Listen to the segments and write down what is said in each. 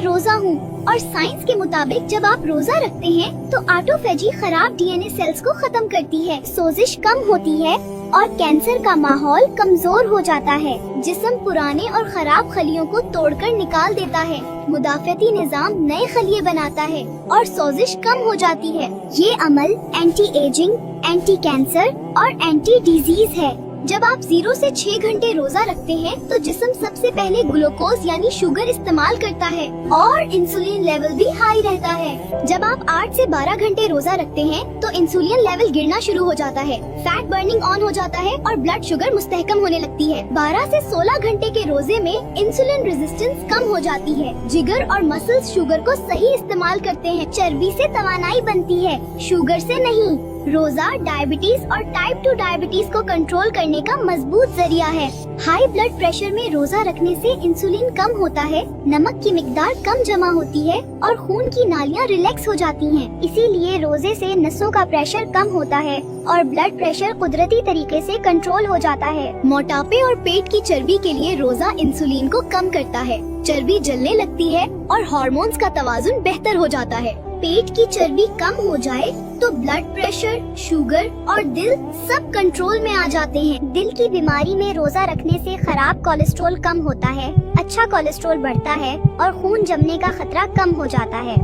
रोजा हूँ। और साइंस के मुताबिक जब आप रोजा रखते हैं तो ऑटोफेजी खराब डीएनए सेल्स को खत्म करती है, सोजिश कम होती है और कैंसर का माहौल कमजोर हो जाता है। जिस्म पुराने और खराब खलियों को तोड़कर निकाल देता है, मुदाफ़ती निज़ाम नए खलिए बनाता है और सोजिश कम हो जाती है। ये अमल एंटी एजिंग, एंटी कैंसर और एंटी डिजीज है। जब आप 0 से 6 घंटे रोजा रखते हैं तो जिस्म सबसे पहले ग्लूकोज यानी शुगर इस्तेमाल करता है और इंसुलिन लेवल भी हाई रहता है। जब आप 8 से 12 घंटे रोजा रखते हैं तो इंसुलिन लेवल गिरना शुरू हो जाता है, फैट बर्निंग ऑन हो जाता है और ब्लड शुगर मुस्तहकम होने लगती है। 12 से 16 घंटे के रोजे में इंसुलिन रेजिस्टेंस कम हो जाती है, जिगर और मसल्स शुगर को सही इस्तेमाल करते हैं, चर्बी से तवानाई बनती है, शुगर से नहीं। रोजा डायबिटीज और टाइप 2 डायबिटीज को कंट्रोल करने का मजबूत जरिया है। हाई ब्लड प्रेशर में रोजा रखने से इंसुलिन कम होता है, नमक की मिकदार कम जमा होती है और खून की नालियां रिलैक्स हो जाती हैं। इसीलिए रोजे से नसों का प्रेशर कम होता है और ब्लड प्रेशर कुदरती तरीके से कंट्रोल हो जाता है। मोटापे और पेट की चर्बी के लिए रोजा इंसुलिन को कम करता है, चर्बी जलने लगती है और हार्मोन्स का तवाजुन बेहतर हो जाता है। पेट की चर्बी कम हो जाए तो ब्लड प्रेशर, शुगर और दिल सब कंट्रोल में आ जाते हैं। दिल की बीमारी में रोजा रखने से खराब कोलेस्ट्रॉल कम होता है, अच्छा कोलेस्ट्रॉल बढ़ता है और खून जमने का खतरा कम हो जाता है।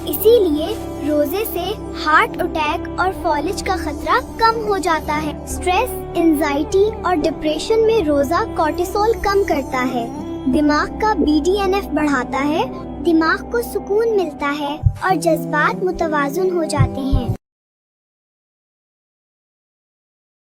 इसीलिए रोजे से हार्ट अटैक और फॉलिज का खतरा कम हो जाता है। स्ट्रेस, एंजाइटी और डिप्रेशन में रोजा कोर्टिसोल कम करता है, दिमाग का BDNF बढ़ाता है, दिमाग को सुकून मिलता है और जज्बात मुतवाजुन हो जाते हैं।